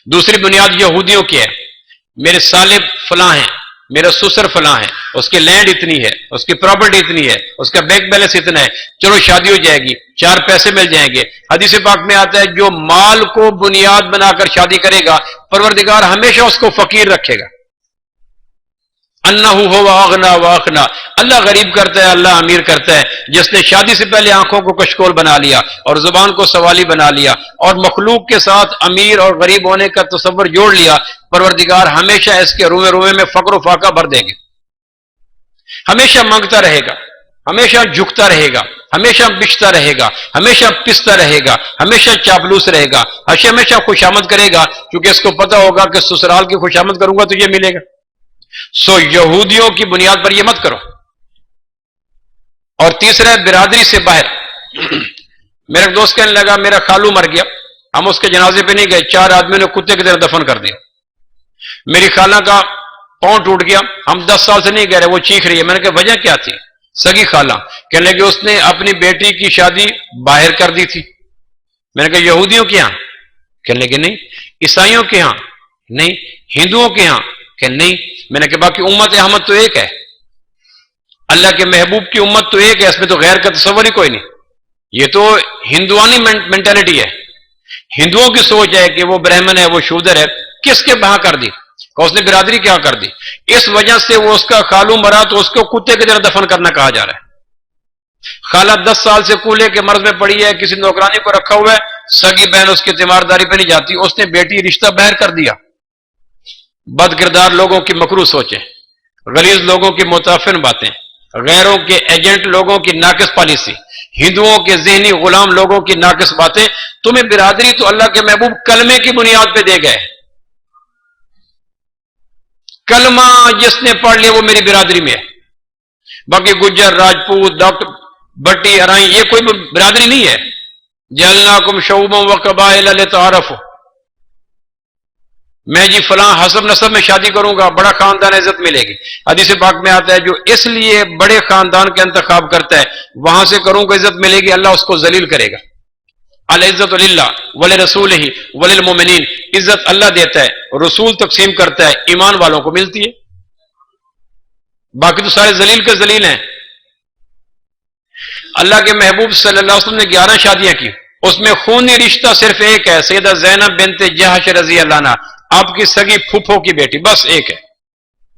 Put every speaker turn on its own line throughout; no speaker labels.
دوسری بنیاد یہودیوں کی ہے، میرے سالب فلاں ہیں، میرا سسر فلاں ہے، اس کی لینڈ اتنی ہے، اس کی پراپرٹی اتنی ہے، اس کا بینک بیلنس اتنا ہے، چلو شادی ہو جائے گی، 4 پیسے مل جائیں گے۔ حدیث پاک میں آتا ہے جو مال کو بنیاد بنا کر شادی کرے گا پروردگار ہمیشہ اس کو فقیر رکھے گا۔ انہ ہو واغنا واخنا، اللہ غریب کرتا ہے، اللہ امیر کرتا ہے۔ جس نے شادی سے پہلے آنکھوں کو کشکول بنا لیا اور زبان کو سوالی بنا لیا اور مخلوق کے ساتھ امیر اور غریب ہونے کا تصور جوڑ لیا، پروردگار ہمیشہ اس کے روئے روئے میں فقر و فاقہ بھر دیں گے۔ ہمیشہ مانگتا رہے گا، ہمیشہ جھکتا رہے گا، ہمیشہ بچتا رہے گا، ہمیشہ پستا رہے گا، ہمیشہ چاپلوس رہے گا، ہمیشہ خوشامد کرے گا، کیونکہ اس کو پتا ہوگا کہ سسرال کی خوشامد کروں گا تو یہ ملے گا۔ سو یہودیوں کی بنیاد پر یہ مت کرو۔ اور تیسرا ہے برادری سے باہر۔ میرا ایک دوست کہنے لگا میرا خالو مر گیا، ہم اس کے جنازے پہ نہیں گئے، 4 آدمیوں نے کتے کی طرح دفن کر دیا۔ میری خالہ کا پاؤں ٹوٹ گیا، ہم 10 سال سے نہیں کہہ رہے، وہ چیخ رہی ہے۔ میں نے کہا وجہ کیا تھی؟ سگی خالہ کہنے لگے اس نے اپنی بیٹی کی شادی باہر کر دی تھی۔ میں نے کہا یہودیوں کے ہاں؟ کہنے لگے نہیں۔ عیسائیوں کے ہاں؟ نہیں۔ ہندوؤں کے ہاں؟ کہ نہیں۔ میں نے کہا باقی امت احمد تو ایک ہے، اللہ کے محبوب کی امت تو ایک ہے، اس میں تو غیر کا تصور ہی کوئی نہیں۔ یہ تو ہندوانی مینٹالٹی ہے، ہندوؤں کی سوچ ہے کہ وہ برہمن ہے، وہ شودر ہے۔ کس کے بہا کر دی؟ کہ اس نے برادری کیا کر دی؟ اس وجہ سے وہ اس کا خالو مرا تو اس کو کتے کی طرح دفن کرنا کہا جا رہا ہے۔ خالہ 10 سال سے کولے کے مرض میں پڑی ہے، کسی نوکرانی کو رکھا ہوا ہے، سگی بہن اس کی تیمارداری پہ نہیں جاتی، اس نے بیٹی رشتہ باہر کر دیا۔ بد کردار لوگوں کی مکروہ سوچیں، غلیظ لوگوں کی متعفن باتیں، غیروں کے ایجنٹ لوگوں کی ناقص پالیسی، ہندوؤں کے ذہنی غلام لوگوں کی ناقص باتیں۔ تمہیں برادری تو اللہ کے محبوب کلمے کی بنیاد پہ دے گئے۔ کلمہ جس نے پڑھ لیا وہ میری برادری میں ہے۔ باقی گجر، راجپوت، ڈاکٹر، بٹی، ارائیں، یہ کوئی برادری نہیں ہے۔ جعلناکم شعوبا وقبائل لتعارفوا، میں جی فلاں حسب نسب میں شادی کروں گا، بڑا خاندان، عزت ملے گی۔ حدیث پاک میں آتا ہے جو اس لیے بڑے خاندان کا انتخاب کرتا ہے وہاں سے کروں گا عزت ملے گی، اللہ اس کو ذلیل کرے گا۔ العزت للہ ولرسولہ وللمؤمنین، عزت اللہ دیتا ہے، رسول تقسیم کرتا ہے، ایمان والوں کو ملتی ہے، باقی تو سارے ذلیل کے ذلیل ہیں۔ اللہ کے محبوب صلی اللہ علیہ وسلم نے 11 شادیاں کی، اس میں خونی رشتہ صرف ایک ہے، سیدہ زینب بنت جہش رضی اللہ عنہ، آپ کی سگی پھوپھو کی بیٹی، بس ایک ہے۔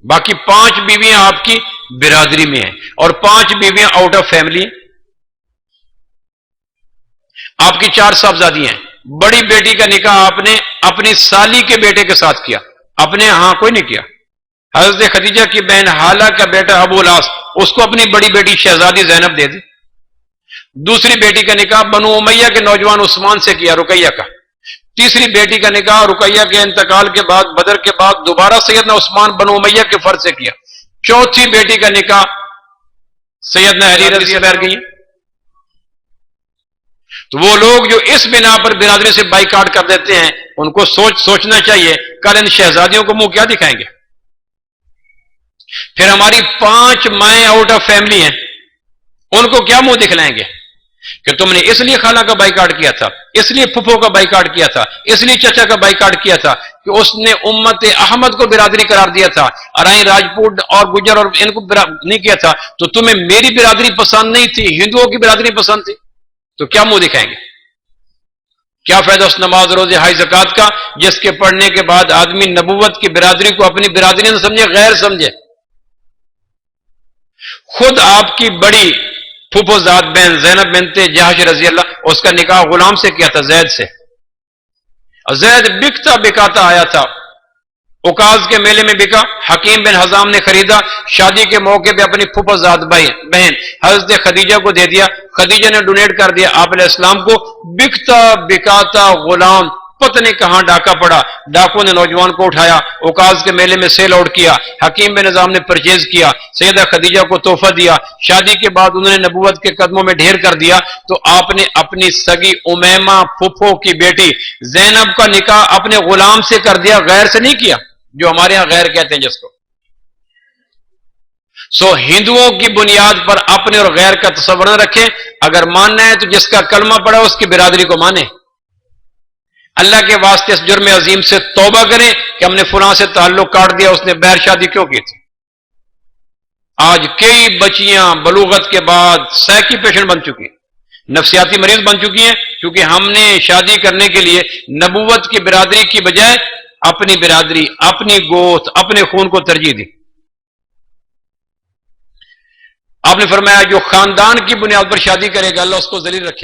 باقی 5 بیویاں آپ کی برادری میں ہیں اور 5 بیویاں آؤٹ آف فیملی۔ آپ کی 4 صاحبزادی ہیں، بڑی بیٹی کا نکاح آپ نے اپنی سالی کے بیٹے کے ساتھ کیا، اپنے ہاں کوئی نہیں کیا۔ حضرت خدیجہ کی بہن حالہ کا بیٹا ابو الاس، اس کو اپنی بڑی بیٹی شہزادی زینب دے دی۔ دوسری بیٹی کا نکاح بنو امیہ کے نوجوان عثمان سے کیا، رقیہ کا۔ تیسری بیٹی کا نکاح رقیہ کے انتقال کے بعد بدر کے بعد دوبارہ سیدنا عثمان بنو امیہ کے فرد سے کیا۔ چوتھی بیٹی کا نکاح سیدنا علی رضی اللہ عنہ گئی۔ تو وہ لوگ جو اس بنا پر برادری سے بائیکاٹ کر دیتے ہیں ان کو سوچنا چاہیے کل ان شہزادیوں کو منہ کیا دکھائیں گے۔ پھر ہماری 5 مائیں آؤٹ آف فیملی ہیں، ان کو کیا منہ دکھلائیں گے کہ تم نے اس لیے خالہ کا بائیکاٹ کیا تھا، اس لیے پھپھو کا بائیکاٹ کیا تھا، اس لیے چچا کا بائیکاٹ کیا تھا کہ اس نے امت احمد کو برادری قرار دیا تھا، ارائیں، راجپوت اور گجر اور ان کو نہیں کیا تھا، تو تمہیں میری برادری پسند نہیں تھی، ہندوؤں کی برادری پسند تھی، تو کیا منہ دکھائیں گے؟ کیا فائدہ اس نماز، روزے، حج، زکات کا جس کے پڑھنے کے بعد آدمی نبوت کی برادری کو اپنی برادری نہ سمجھے، غیر سمجھے۔ خود آپ کی بڑی پھوپھو ذات بہن زینب بنت جہش رضی اللہ، اس کا نکاح غلام سے کیا تھا، زید سے۔ زید بکتا بکاتا آیا تھا، اوکاز کے میلے میں بکا، حکیم بن حزام نے خریدا، شادی کے موقع پہ اپنی پھوپھو ذات بہن حضرت خدیجہ کو دے دیا، خدیجہ نے ڈونیٹ کر دیا آپ علیہ السلام کو۔ بکتا بکاتا غلام، پتہ نہیں کہاں ڈاکہ پڑا، ڈاکو نے نوجوان کو اٹھایا، اوکاز کے میلے میں سیل آؤٹ کیا، حکیم بن نظام نے پرچیز کیا، سیدہ خدیجہ کو تحفہ دیا، شادی کے بعد انہوں نے نبوت کے قدموں میں ڈھیر کر دیا، تو آپ نے اپنی سگی امیمہ پھپھو کی بیٹی زینب کا نکاح اپنے غلام سے کر دیا، غیر سے نہیں کیا، جو ہمارے ہاں غیر کہتے ہیں جس کو۔ سو ہندوؤں کی بنیاد پر اپنے اور غیر کا تصور نہ رکھیں، اگر ماننا ہے تو جس کا کلمہ پڑا اس کی برادری کو مانے۔ اللہ کے واسطے اس جرم عظیم سے توبہ کریں کہ ہم نے فلاں سے تعلق کاٹ دیا، اس نے بغیر شادی کیوں کی تھی۔ آج کئی بچیاں بلوغت کے بعد سائیکی پیشنٹ بن چکی ہیں، نفسیاتی مریض بن چکی ہیں، کیونکہ ہم نے شادی کرنے کے لیے نبوت کی برادری کی بجائے اپنی برادری، اپنی گوت، اپنے خون کو ترجیح دی۔ آپ نے فرمایا جو خاندان کی بنیاد پر شادی کرے گا اللہ اس کو ذلیل رکھے